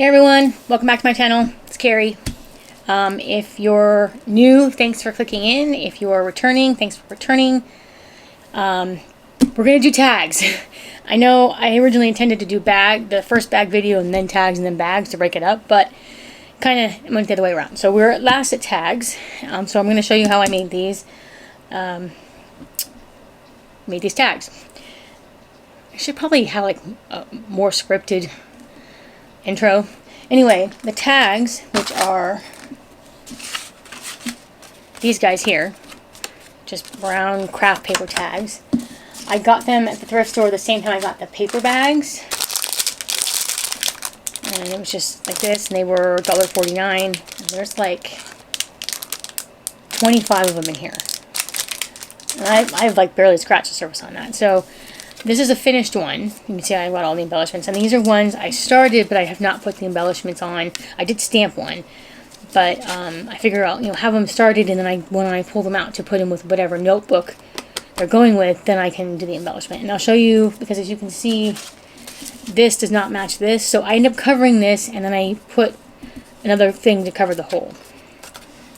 Hey everyone, welcome back to my channel. It's Carrie. If you're new, thanks for clicking in. If you're returning, thanks for returning. We're gonna do tags. I know I originally intended to do the first bag video and then tags and then bags to break it up, but kind of went the other way around. So we're at last at tags. So I'm gonna show you how I made these. Made these tags. I should probably have like a more scripted intro. Anyway, the tags, which are these guys here, just brown craft paper tags. I got them at the thrift store the same time I got the paper bags. And it was just like this, and they were $1.49. There's like 25 of them in here. And I've like barely scratched the surface on that. So this is a finished one. You can see I got all the embellishments. And these are ones I started, but I have not put the embellishments on. I did stamp one. But I figure I'll have them started, and then when I pull them out to put them with whatever notebook they're going with, then I can do the embellishment. And I'll show you, because as you can see, this does not match this. So I end up covering this, and then I put another thing to cover the hole.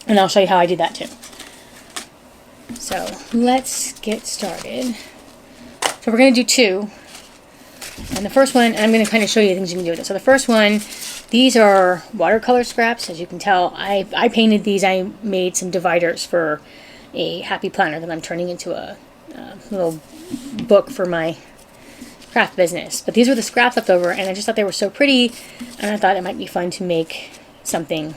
And I'll show you how I do that too. So let's get started. So we're going to do two. And the first one, I'm going to kind of show you things you can do with it. So the first one, these are watercolor scraps. As you can tell, I painted these. I made some dividers for a happy planner that I'm turning into a little book for my craft business. But these were the scraps left over, and I just thought they were so pretty, and I thought it might be fun to make something,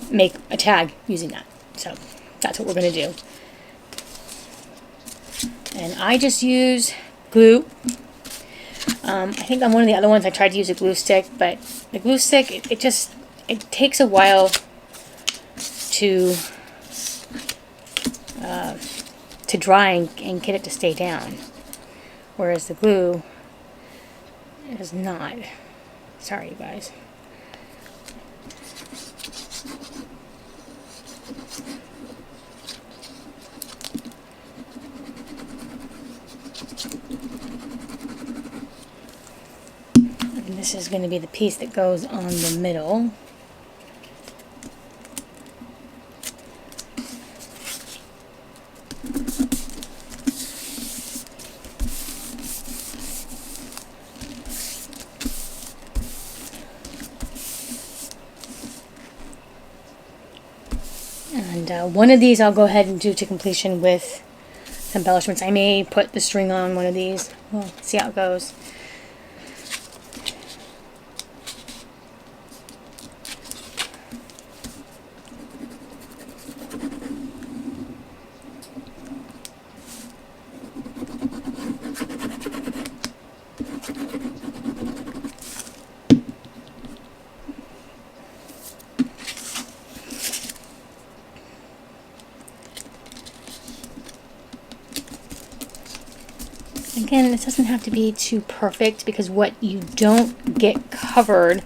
make a tag using that. So that's what we're going to do. And I just use glue. I think on one of the other ones I tried to use a glue stick, but the glue stick, it takes a while to dry and get it to stay down. Whereas the glue is not. Sorry, you guys. And this is going to be the piece that goes on the middle. And one of these I'll go ahead and do to completion with embellishments. I may put the string on one of these. We'll see how it goes. Again, this doesn't have to be too perfect, because what you don't get covered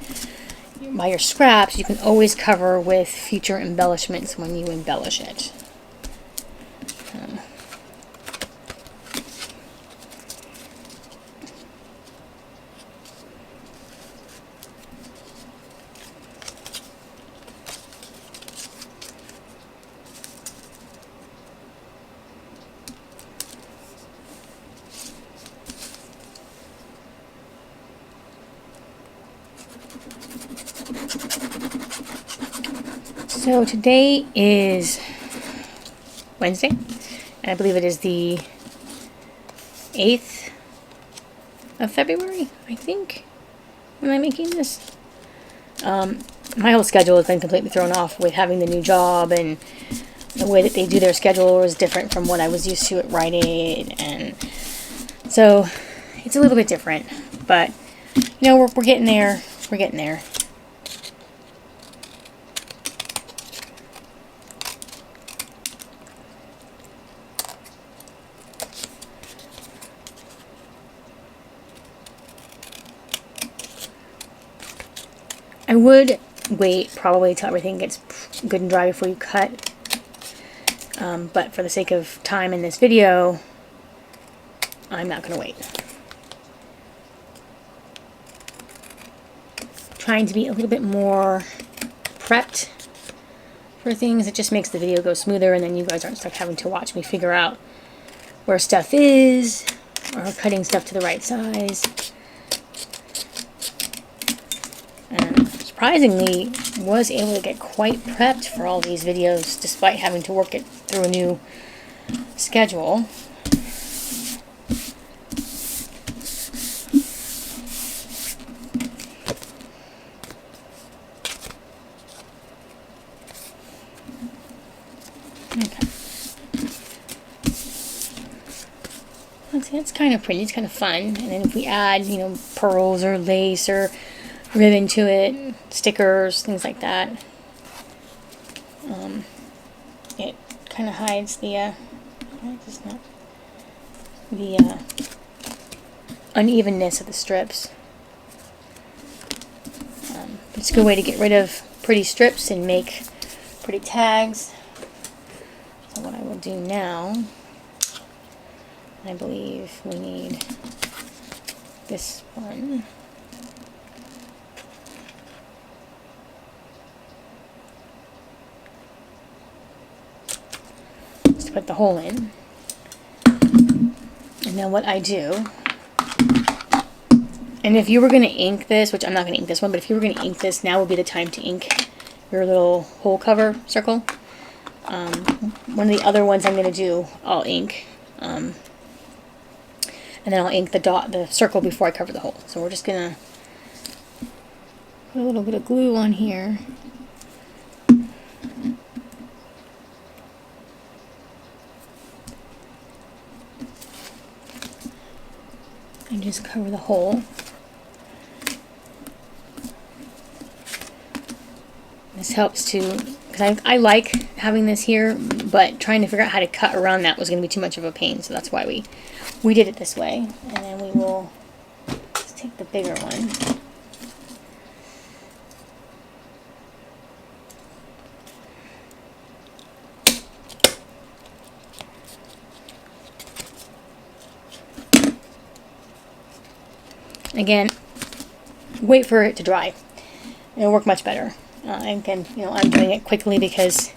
by your scraps, you can always cover with future embellishments when you embellish it. So today is Wednesday, and I believe it is the 8th of February, I think, when I'm making this. My whole schedule has been completely thrown off with having the new job, and the way that they do their schedule is different from what I was used to at Rite Aid, and so it's a little bit different, but we're getting there. We're getting there. I would wait probably till everything gets good and dry before you cut, but for the sake of time in this video, I'm not going to wait. trying to be a little bit more prepped for things. It just makes the video go smoother, and then you guys aren't stuck having to watch me figure out where stuff is or cutting stuff to the right size. And surprisingly was able to get quite prepped for all these videos despite having to work it through a new schedule. Okay. See, it's kind of pretty, it's kind of fun. And then if we add, you know, pearls or lace or ribbon to it, stickers, things like that, it kind of hides the, just not the unevenness of the strips. It's a good way to get rid of pretty strips and make pretty tags. So what I will do now, I believe we need this one. Just to put the hole in. And then what I do, and if you were going to ink this, which I'm not going to ink this one, but if you were going to ink this, now would be the time to ink your little hole cover circle. One of the other ones I'm going to do, I'll ink. And then I'll ink the circle before I cover the hole. So we're just going to put a little bit of glue on here. And just cover the hole. This helps to, because I like having this here, but trying to figure out how to cut around that was going to be too much of a pain, so that's why we did it this way. And then we will just take the bigger one. Again, wait for it to dry. It'll work much better. And again, you know, I'm doing it quickly because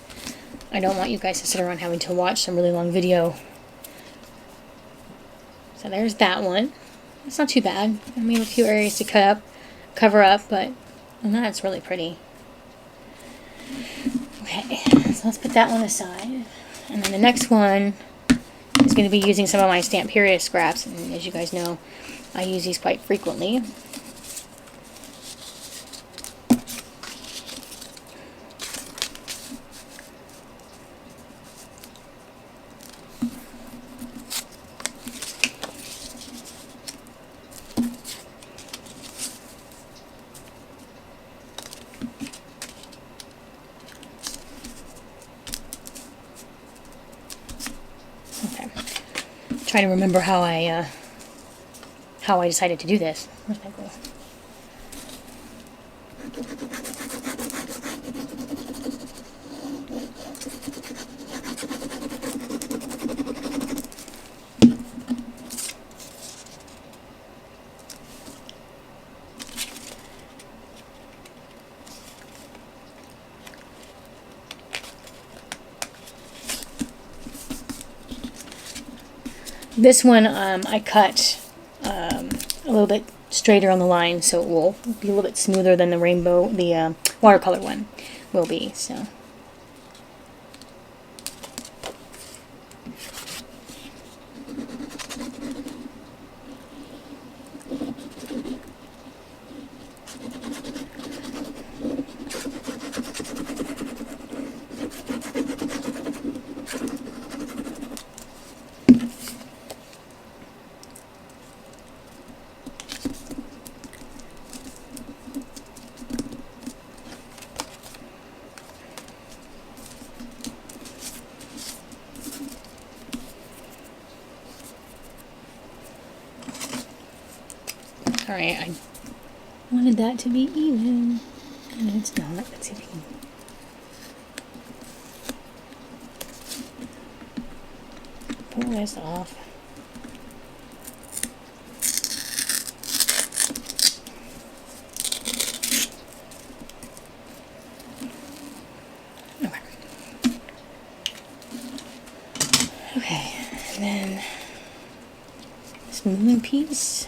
I don't want you guys to sit around having to watch some really long video. So there's that one. It's not too bad. I mean, a few areas to cover up, but that's really pretty. Okay, so let's put that one aside. And then the next one is going to be using some of my Stamperia scraps. And as you guys know, I use these quite frequently. Okay. Trying to remember how I decided to do this. Where's my glue? This one I cut a little bit straighter on the line, so it will be a little bit smoother than the rainbow, the watercolor one will be. So. Alright, I wanted that to be even, and it's not. Let's see if we can. Pull this off. this moon piece.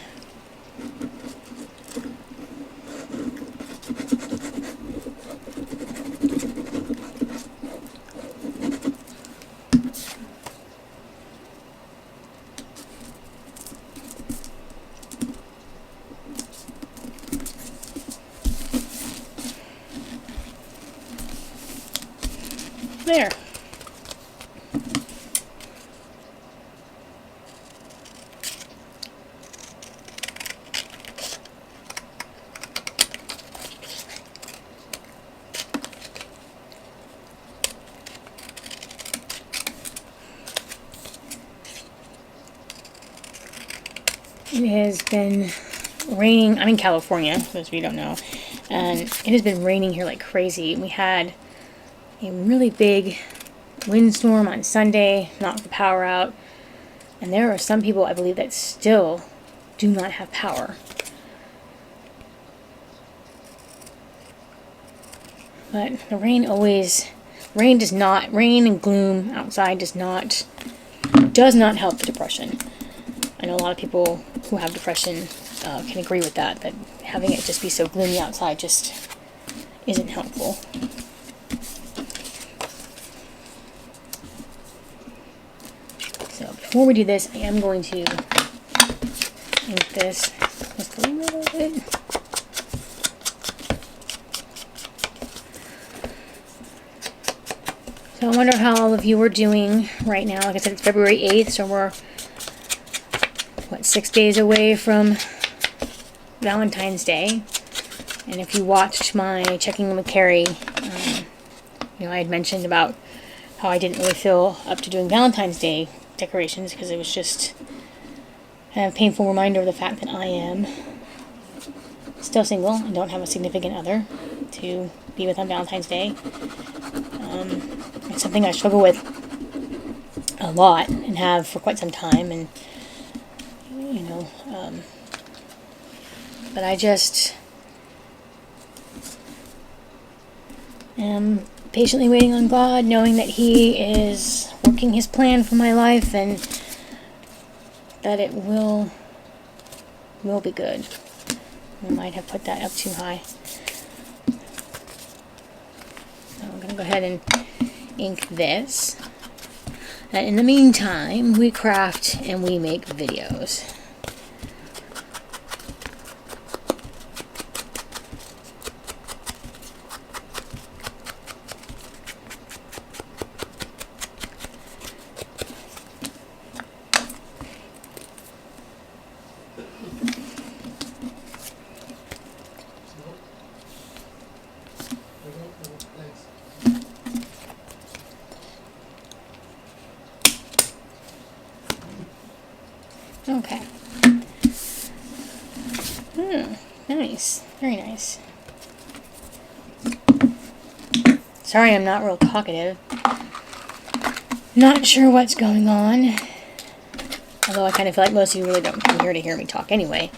There. It has been raining. I'm in California, for those of you who don't know, and it has been raining here like crazy. We had a really big windstorm on Sunday, knocked the power out, and there are some people, I believe, that still do not have power. But the rain and gloom outside does not help the depression. I know a lot of people who have depression can agree with that having it just be so gloomy outside just isn't helpful. So before we do this, I am going to ink this just a little bit. So I wonder how all of you are doing right now. Like I said, it's February 8th, so we're 6 days away from Valentine's Day. And if you watched my Checking In with Carrie, I had mentioned about how I didn't really feel up to doing Valentine's Day decorations because it was just a painful reminder of the fact that I am still single and don't have a significant other to be with on Valentine's Day. It's something I struggle with a lot and have for quite some time, and but I just am patiently waiting on God, knowing that He is working His plan for my life and that it will be good. I might have put that up too high. So I'm going to go ahead and ink this. And in the meantime, we craft and we make videos. Okay. Nice. Very nice. Sorry I'm not real talkative. Not sure what's going on. Although I kind of feel like most of you really don't come here to hear me talk anyway.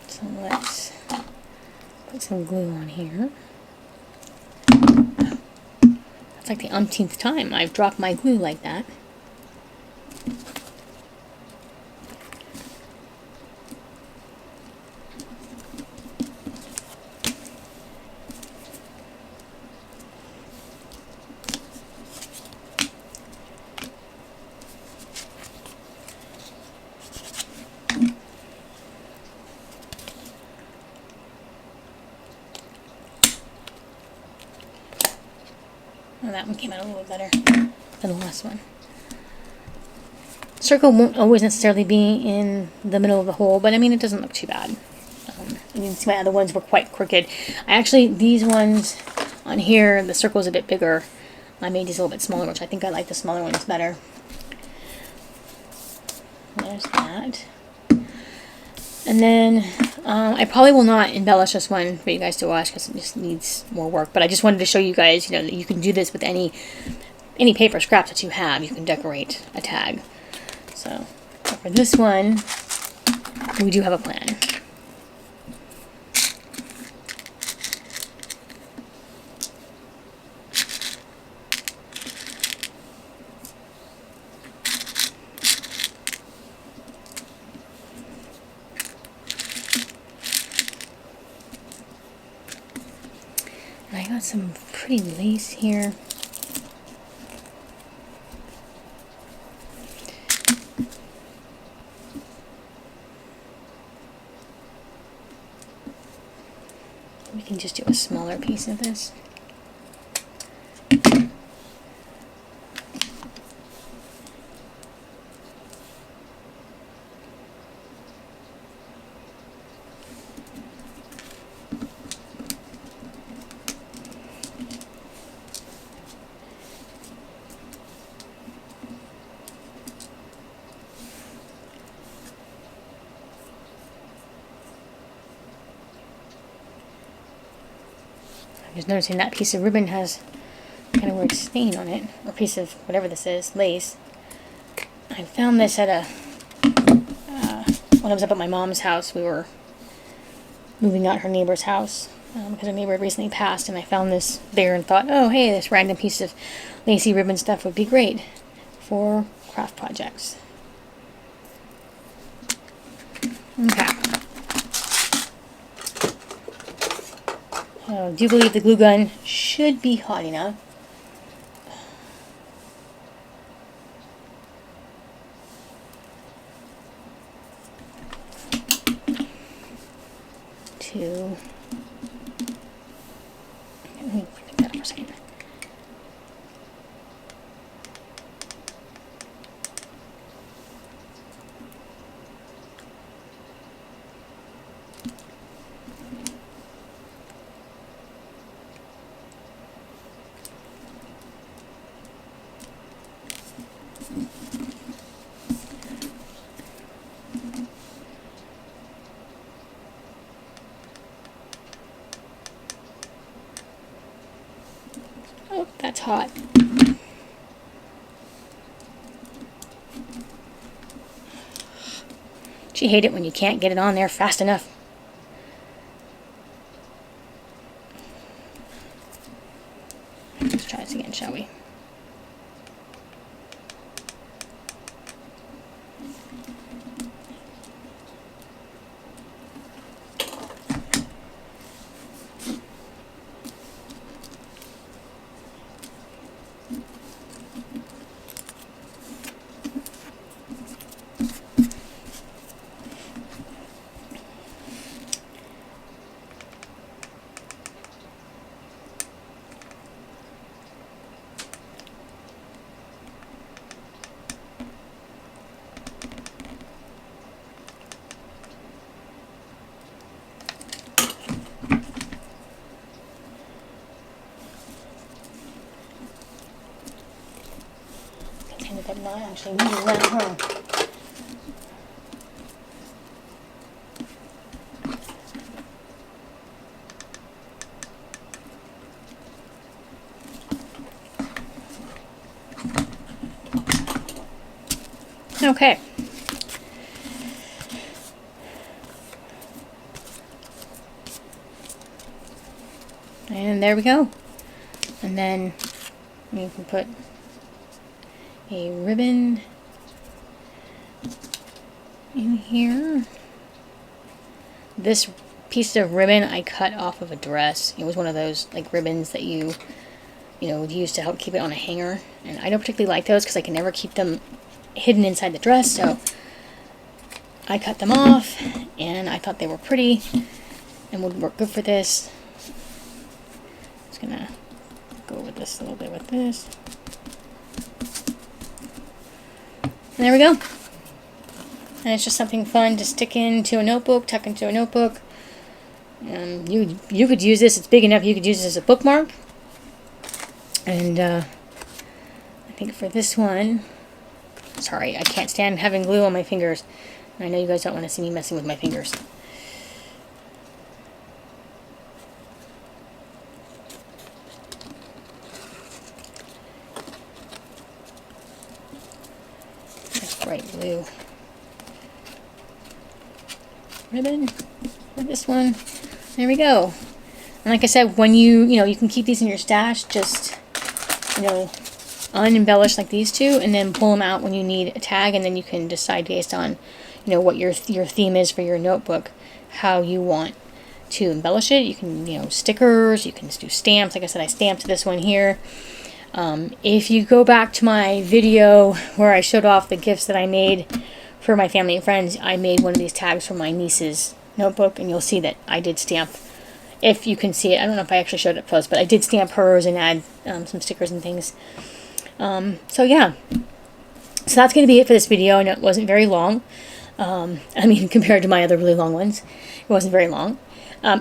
So let's put some glue on here. It's like the umpteenth time I've dropped my glue like that. Well, that one came out a little better than the last one. Circle won't always necessarily be in the middle of the hole, but I mean, it doesn't look too bad. You can see my other ones were quite crooked. These ones on here, the circle's a bit bigger. I made these a little bit smaller, which I think I like the smaller ones better. There's that. And then I probably will not embellish this one for you guys to watch because it just needs more work. But I just wanted to show you guys, that you can do this with any paper scraps that you have. You can decorate a tag. So for this one, we do have a plan. some pretty lace here. We can just do a smaller piece of this. Just noticing that piece of ribbon has kind of weird stain on it, or piece of whatever this is, lace. I found this at when I was up at my mom's house. We were moving out her neighbor's house because her neighbor had recently passed, and I found this there and thought, oh hey, this random piece of lacy ribbon stuff would be great for craft projects. Okay. I do believe the glue gun should be hot enough. To let me pick that up for a second. Oh, that's hot. Do you hate it when you can't get it on there fast enough? Let's try this again, shall we? But not actually moving that, huh? Okay. And there we go. And then you can put a ribbon in here. This piece of ribbon I cut off of a dress. It was one of those like ribbons that you would use to help keep it on a hanger. And I don't particularly like those because I can never keep them hidden inside the dress, so I cut them off and I thought they were pretty and would work good for this. Just gonna go with this a little bit with this. And there we go. And it's just something fun to stick into a notebook, tuck into a notebook. You could use this, it's big enough, you could use this as a bookmark. And I think for this one, sorry, I can't stand having glue on my fingers. I know you guys don't want to see me messing with my fingers. Bright blue ribbon for this one. There we go. And like I said, when you can keep these in your stash, just unembellish like these two, and then pull them out when you need a tag, and then you can decide based on what your theme is for your notebook, how you want to embellish it. You can, you know, stickers, you can do stamps. Like I said, I stamped this one here. If you go back to my video where I showed off the gifts that I made for my family and friends, I made one of these tags for my niece's notebook, and you'll see that I did stamp, if you can see it. I don't know if I actually showed it close, but I did stamp hers and add some stickers and things. So yeah, so that's going to be it for this video. I know it wasn't very long. I mean, compared to my other really long ones, it wasn't very long.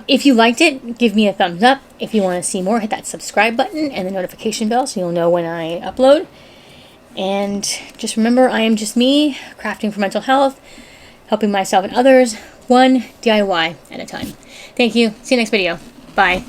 If you liked it, give me a thumbs up. If you want to see more, hit that subscribe button and the notification bell so you'll know when I upload. And just remember, I am just me, crafting for mental health, helping myself and others, one DIY at a time. Thank you. See you next video. Bye.